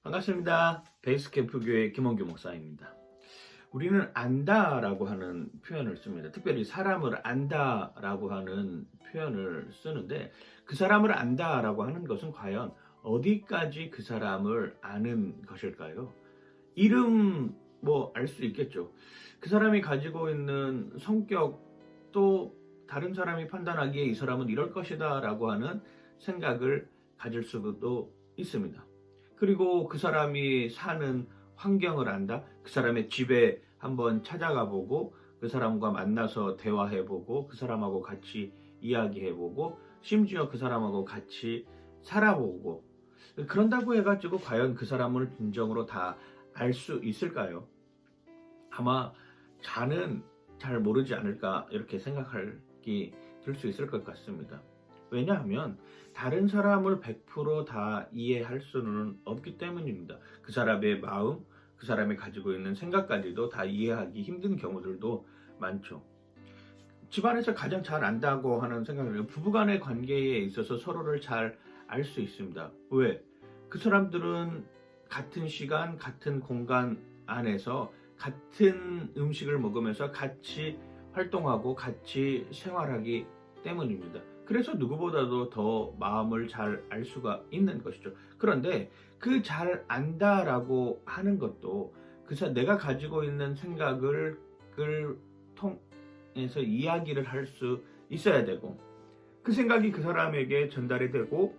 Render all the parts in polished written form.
반갑습니다. 베이스캠프교회 김원규 목사입니다. 우리는 안다라고 하는 표현을 씁니다. 특별히 사람을 안다라고 하는 표현을 쓰는데 그 사람을 안다라고 하는 것은 과연 어디까지 그 사람을 아는 것일까요? 이름 알 수 있겠죠. 그 사람이 가지고 있는 성격 또 다른 사람이 판단하기에 이 사람은 이럴 것이다 라고 하는 생각을 가질 수도 있습니다. 그리고 그 사람이 사는 환경을 안다. 그 사람의 집에 한번 찾아가 보고 그 사람과 만나서 대화해보고 그 사람하고 같이 이야기해보고 심지어 그 사람하고 같이 살아보고 그런다고 해가지고 과연 그 사람을 진정으로 다 알 수 있을까요? 아마 자는 잘 모르지 않을까 이렇게 생각하기 들 수 있을 것 같습니다. 왜냐하면 다른 사람을 100%다 이해할 수는 없기 때문입니다. 그 사람의 마음, 그 사람이 가지고 있는 생각까지도 다 이해하기 힘든 경우들도 많죠. 집안에서 가장 잘 안다고 하는 생각은 부부간의 관계에 있어서 서로를 잘 알 수 있습니다. 왜? 그 사람들은 같은 시간, 같은 공간 안에서 같은 음식을 먹으면서 같이 활동하고 같이 생활하기 때문입니다. 그래서 누구보다도 더 마음을 잘 알 수가 있는 것이죠. 그런데 그 잘 안다라고 하는 것도 내가 가지고 있는 생각을 통해서 이야기를 할 수 있어야 되고 그 생각이 그 사람에게 전달이 되고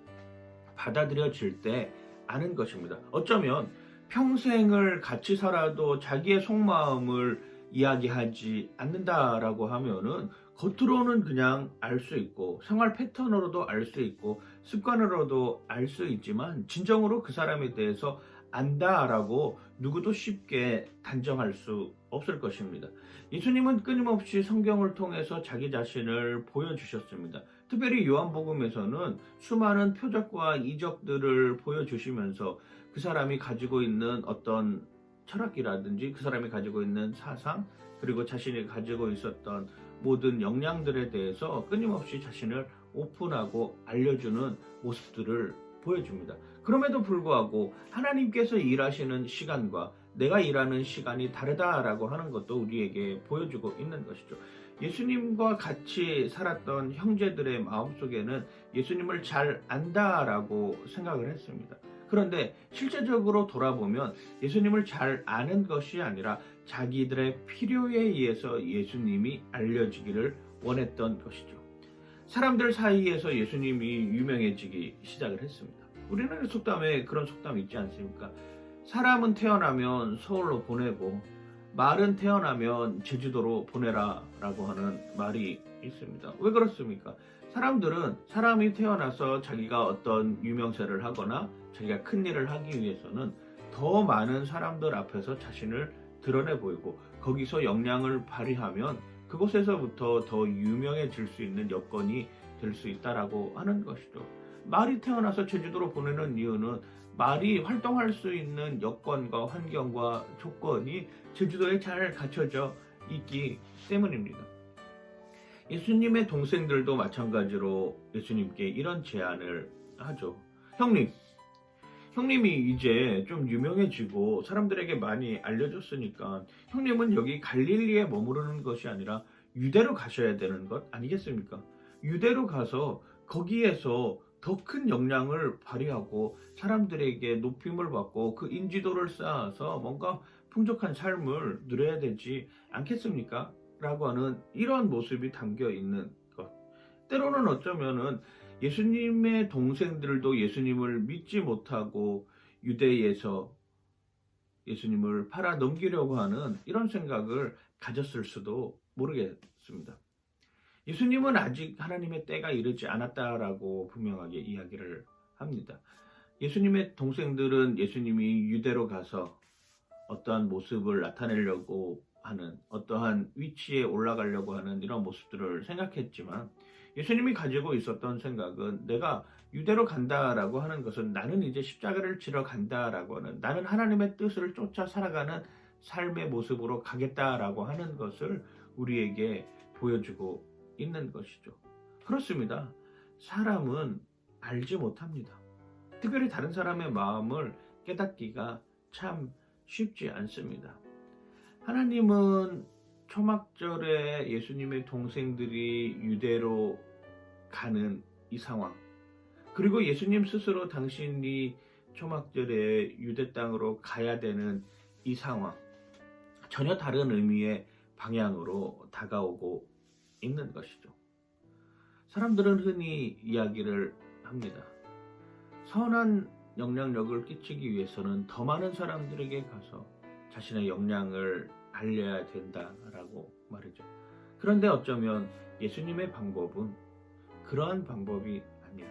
받아들여질 때 아는 것입니다. 어쩌면 평생을 같이 살아도 자기의 속마음을 이야기하지 않는다라고 하면은 겉으로는 그냥 알 수 있고 생활 패턴으로도 알 수 있고 습관으로도 알 수 있지만 진정으로 그 사람에 대해서 안다라고 누구도 쉽게 단정할 수 없을 것입니다. 예수님은 끊임없이 성경을 통해서 자기 자신을 보여주셨습니다. 특별히 요한복음에서는 수많은 표적과 이적들을 보여주시면서 그 사람이 가지고 있는 어떤 철학이라든지 그 사람이 가지고 있는 사상 그리고 자신이 가지고 있었던 모든 역량들에 대해서 끊임없이 자신을 오픈하고 알려주는 모습들을 보여줍니다. 그럼에도 불구하고 하나님께서 일하시는 시간과 내가 일하는 시간이 다르다라고 하는 것도 우리에게 보여주고 있는 것이죠. 예수님과 같이 살았던 형제들의 마음속에는 예수님을 잘 안다라고 생각을 했습니다. 그런데 실제적으로 돌아보면 예수님을 잘 아는 것이 아니라 자기들의 필요에 의해서 예수님이 알려지기를 원했던 것이죠. 사람들 사이에서 예수님이 유명해지기 시작을 했습니다. 우리나라 속담에 그런 속담이 있지 않습니까? 사람은 태어나면 서울로 보내고 말은 태어나면 제주도로 보내라 라고 하는 말이 있습니다. 왜 그렇습니까? 사람이 태어나서 자기가 어떤 유명세를 하거나 자기가 큰 일을 하기 위해서는 더 많은 사람들 앞에서 자신을 드러내 보이고 거기서 역량을 발휘하면 그곳에서부터 더 유명해질 수 있는 여건이 될 수 있다라고 하는 것이죠. 말이 태어나서 제주도로 보내는 이유는 말이 활동할 수 있는 여건과 환경과 조건이 제주도에 잘 갖춰져 있기 때문입니다. 예수님의 동생들도 마찬가지로 예수님께 이런 제안을 하죠. 형님이 이제 좀 유명해지고 사람들에게 많이 알려졌으니까 형님은 여기 갈릴리에 머무르는 것이 아니라 유대로 가셔야 되는 것 아니겠습니까? 유대로 가서 거기에서 더 큰 역량을 발휘하고 사람들에게 높임을 받고 그 인지도를 쌓아서 뭔가 풍족한 삶을 누려야 되지 않겠습니까? 라고 하는 이런 모습이 담겨 있는 것. 때로는 어쩌면은 예수님의 동생들도 예수님을 믿지 못하고 유대에서 예수님을 팔아 넘기려고 하는 이런 생각을 가졌을 수도 모르겠습니다. 예수님은 아직 하나님의 때가 이르지 않았다라고 분명하게 이야기를 합니다. 예수님의 동생들은 예수님이 유대로 가서 어떠한 모습을 나타내려고 하는 어떠한 위치에 올라가려고 하는 이런 모습들을 생각했지만 예수님이 가지고 있었던 생각은 내가 유대로 간다라고 하는 것은 나는 이제 십자가를 지러 간다라고 하는 나는 하나님의 뜻을 쫓아 살아가는 삶의 모습으로 가겠다라고 하는 것을 우리에게 보여주고 있는 것이죠. 그렇습니다. 사람은 알지 못합니다. 특별히 다른 사람의 마음을 깨닫기가 참 쉽지 않습니다. 하나님은 초막절에 예수님의 동생들이 유대로 가는 이 상황, 그리고 예수님 스스로 당신이 초막절에 유대 땅으로 가야 되는 이 상황, 전혀 다른 의미의 방향으로 다가오고 있는 것이죠. 사람들은 흔히 이야기를 합니다. 선한 영향력을 끼치기 위해서는 더 많은 사람들에게 가서 자신의 역량을 알려야 된다라고 말이죠. 그런데 어쩌면 예수님의 방법은 그러한 방법이 아니라,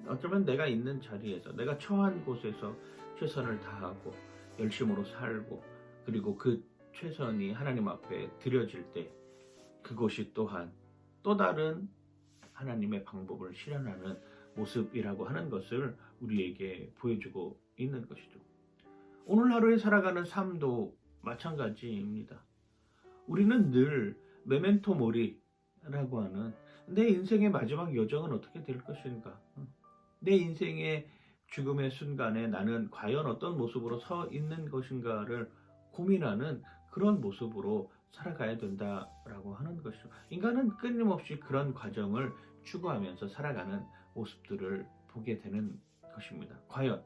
어쩌면 내가 있는 자리에서, 내가 처한 곳에서 최선을 다하고 열심으로 살고, 그리고 그 최선이 하나님 앞에 드려질 때 그것이 또한 또 다른 하나님의 방법을 실현하는 모습이라고 하는 것을 우리에게 보여주고 있는 것이죠. 오늘 하루에 살아가는 삶도 마찬가지입니다. 우리는 늘 메멘토 모리라고 하는, 내 인생의 마지막 여정은 어떻게 될 것인가, 내 인생의 죽음의 순간에 나는 과연 어떤 모습으로 서 있는 것인가를 고민하는 그런 모습으로 살아가야 된다라고 하는 것이죠. 인간은 끊임없이 그런 과정을 추구하면서 살아가는 모습들을 보게 되는 것입니다. 과연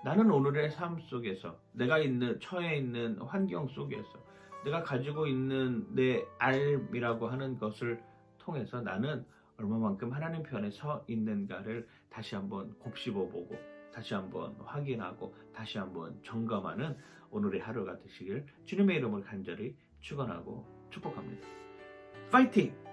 나는 오늘의 삶 속에서, 내가 처해 있는 환경 속에서, 내가 가지고 있는 내 삶이라고 하는 것을 통해서 나는 얼마만큼 하나님 편에 서 있는가를 다시 한번 곱씹어보고, 다시 한번 확인하고, 다시 한번 점검하는 오늘의 하루가 되시길 주님의 이름을 간절히 축원하고 축복합니다. 파이팅!